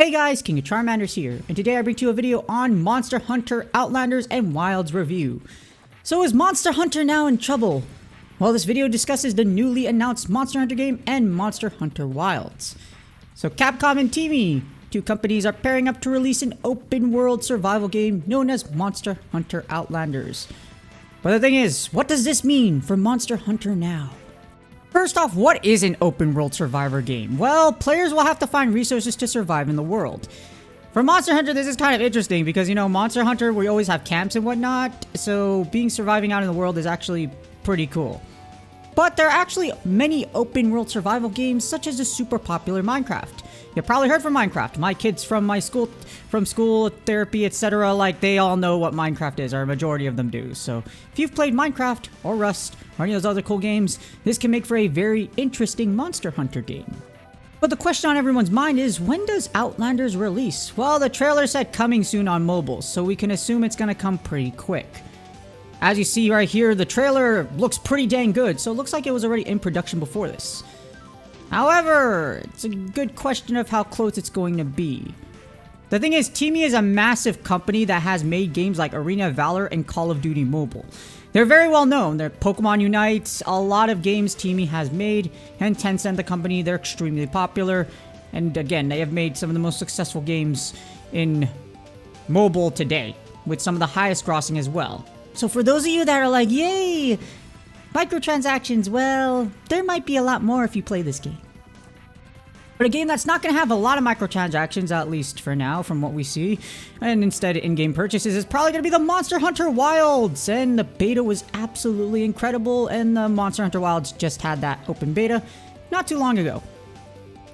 Hey guys, King of Charmanders here, and today I bring to you a video on Monster Hunter Outlanders and WILDS review. So is Monster Hunter now in trouble? Well, this video discusses the newly announced Monster Hunter game and Monster Hunter WILDS. So Capcom and TiMi, two companies, are pairing up to release an open world survival game known as Monster Hunter Outlanders. But the thing is, what does this mean for Monster Hunter now? First off, what is an open world survivor game? Well, players will have to find resources to survive in the world. For Monster Hunter, this is kind of interesting because, you know, Monster Hunter, we always have camps and whatnot, so surviving out in the world is actually pretty cool. But there are actually many open world survival games, such as the super popular Minecraft. You probably heard from Minecraft. My kids from school, therapy, etc., like, they all know what Minecraft is, or a majority of them do. So if you've played Minecraft or Rust or any of those other cool games, this can make for a very interesting Monster Hunter game. But the question on everyone's mind is, when does Outlanders release? Well, the trailer said coming soon on mobile, so we can assume it's gonna come pretty quick. As you see right here, the trailer looks pretty dang good, so it looks like it was already in production before this. However, it's a good question of how close it's going to be. The thing is, TiMi is a massive company that has made games like Arena of Valor and Call of Duty Mobile. They're very well known. They're Pokemon Unite, a lot of games TiMi has made, and Tencent, the company, they're extremely popular. And again, they have made some of the most successful games in mobile today, with some of the highest grossing as well. So for those of you that are like, yay, microtransactions, well, there might be a lot more if you play this game. But a game that's not going to have a lot of microtransactions, at least for now, from what we see, and instead in-game purchases, is probably going to be the Monster Hunter WILDS. And the beta was absolutely incredible, and the Monster Hunter WILDS just had that open beta not too long ago.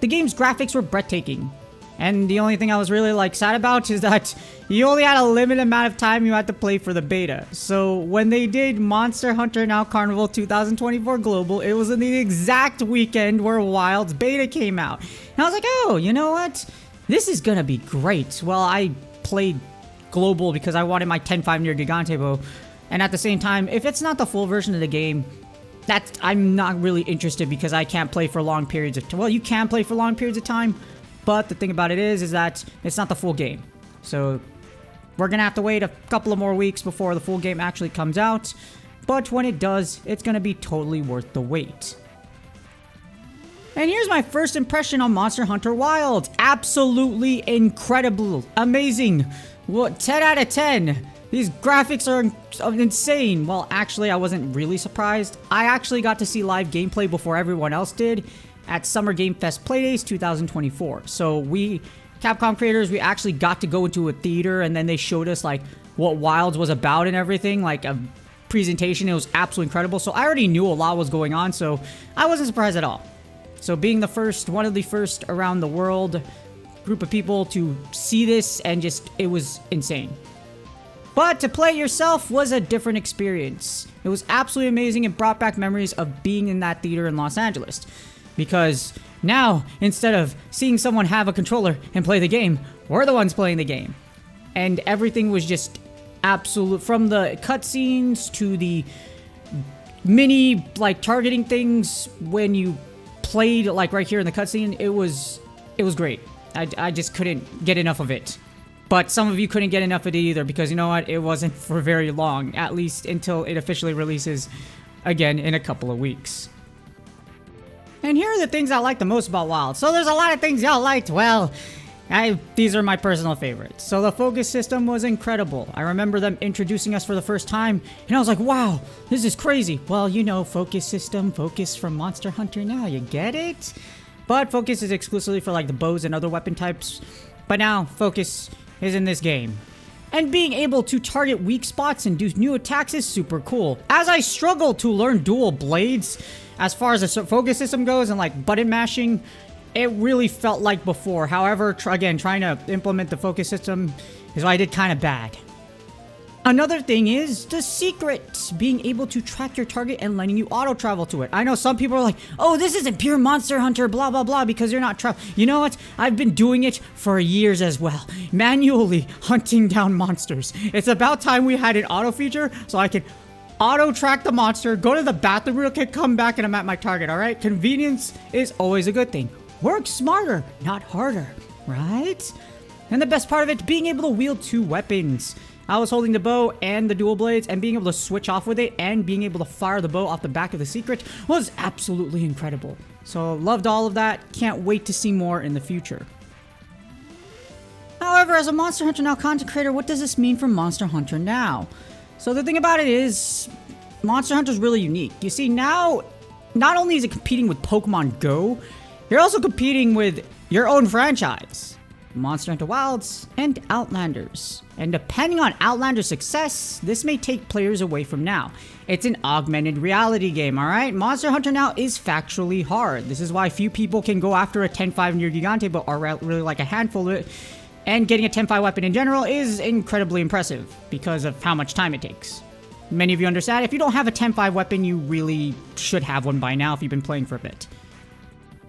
The game's graphics were breathtaking. And the only thing I was really sad about is that you only had a limited amount of time you had to play for the beta. So when they did Monster Hunter Now Carnival 2024 Global, it was in the exact weekend where WILDS beta came out. And I was like, oh, you know what? This is gonna be great. Well, I played Global because I wanted my 10.5 near Gigante bow. And at the same time, if it's not the full version of the game, I'm not really interested because I can't play for long periods of time. Well, you can play for long periods of time, but the thing about it is that it's not the full game. So we're gonna have to wait a couple of more weeks before the full game actually comes out. But when it does, it's gonna be totally worth the wait. And here's my first impression on Monster Hunter WILDS. Absolutely incredible. Amazing. What, 10 out of 10. These graphics are insane. Well, actually, I wasn't really surprised. I actually got to see live gameplay before everyone else did at Summer Game Fest Playdays 2024. So we, Capcom creators, we actually got to go into a theater, and then they showed us like what WILDS was about and everything, like a presentation. It was absolutely incredible. So I already knew a lot was going on, so I wasn't surprised at all. So being the first, one of the first around the world group of people to see this, and just, it was insane. But to play it yourself was a different experience. It was absolutely amazing and brought back memories of being in that theater in Los Angeles. Because now, instead of seeing someone have a controller and play the game, we're the ones playing the game. And everything was just absolute, from the cutscenes to the mini, targeting things when you played, right here in the cutscene. It was great. I just couldn't get enough of it. But some of you couldn't get enough of it either, because you know what? It wasn't for very long, at least until it officially releases again in a couple of weeks. And here are the things I like the most about WILDS. So there's a lot of things y'all liked. Well, these are my personal favorites. So the focus system was incredible. I remember them introducing us for the first time, and I was like, wow, this is crazy. Well, you know, focus system, focus from Monster Hunter Now, you get it? But focus is exclusively for the bows and other weapon types. But now, focus is in this game. And being able to target weak spots and do new attacks is super cool. As I struggled to learn dual blades, as far as the focus system goes and button mashing, it really felt like before. However, again, trying to implement the focus system is what I did kind of bad. Another thing is the secret, being able to track your target and letting you auto travel to it. I know some people are like, oh, this isn't pure Monster Hunter, blah, blah, blah, because you're not You know what? I've been doing it for years as well. Manually hunting down monsters. It's about time we had an auto feature so I could auto track the monster, go to the bathroom real quick, come back, and I'm at my target, alright? Convenience is always a good thing. Work smarter, not harder. right? And the best part of it, being able to wield 2 weapons. I was holding the bow and the dual blades, and being able to switch off with it and being able to fire the bow off the back of the secret was absolutely incredible. So loved all of that. Can't wait to see more in the future. However, as a Monster Hunter Now content creator, what does this mean for Monster Hunter Now? So the thing about it is, Monster Hunter is really unique. You see, now, not only is it competing with Pokemon Go, you're also competing with your own franchise. Monster Hunter Wilds and Outlanders. And depending on Outlanders' success, this may take players away from Now. It's an augmented reality game, alright? Monster Hunter Now is factually hard. This is why few people can go after a 10-5 near Gigante, but are really like a handful of it. And getting a 10-5 weapon in general is incredibly impressive because of how much time it takes. Many of you understand, if you don't have a 10-5 weapon, you really should have one by now if you've been playing for a bit.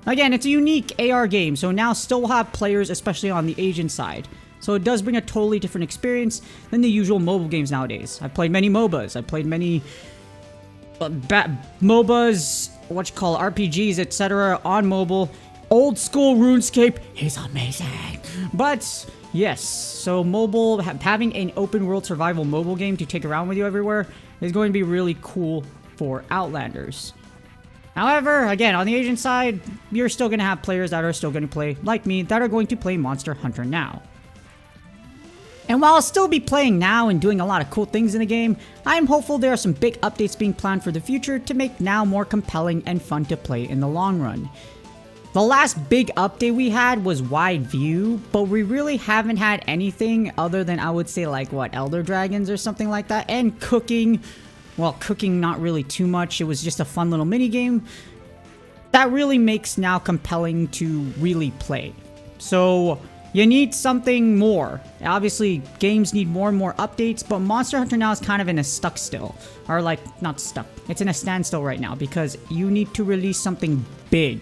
Again, it's a unique AR game, so Now still will have players, especially on the Asian side. So it does bring a totally different experience than the usual mobile games nowadays. I've played many MOBAs. I've played many MOBAs, RPGs, etc. on mobile. Old school RuneScape is amazing. But yes, so mobile, having an open world survival mobile game to take around with you everywhere is going to be really cool for Outlanders. However, again, on the Asian side, you're still going to have players that are still going to play, like me, that are going to play Monster Hunter Now. And while I'll still be playing Now and doing a lot of cool things in the game, I'm hopeful there are some big updates being planned for the future to make Now more compelling and fun to play in the long run. The last big update we had was Wide View, but we really haven't had anything other than, I would say, like, Elder Dragons or something like that, and cooking. Well, cooking not really too much. It was just a fun little mini game that really makes Now compelling to really play. So you need something more. Obviously, games need more and more updates, but Monster Hunter Now is kind of in a stuck still. Or like, not stuck. It's in a standstill right now because you need to release something big.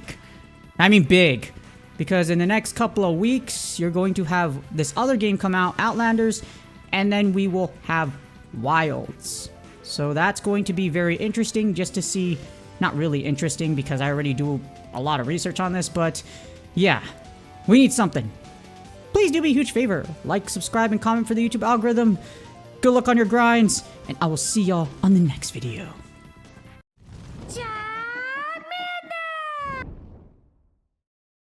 I mean big. Because in the next couple of weeks, you're going to have this other game come out, Outlanders, and then we will have Wilds. So that's going to be very interesting just to see, not really interesting because I already do a lot of research on this, but yeah, we need something. Please do me a huge favor, like, subscribe, and comment for the YouTube algorithm. Good luck on your grinds, and I will see y'all on the next video.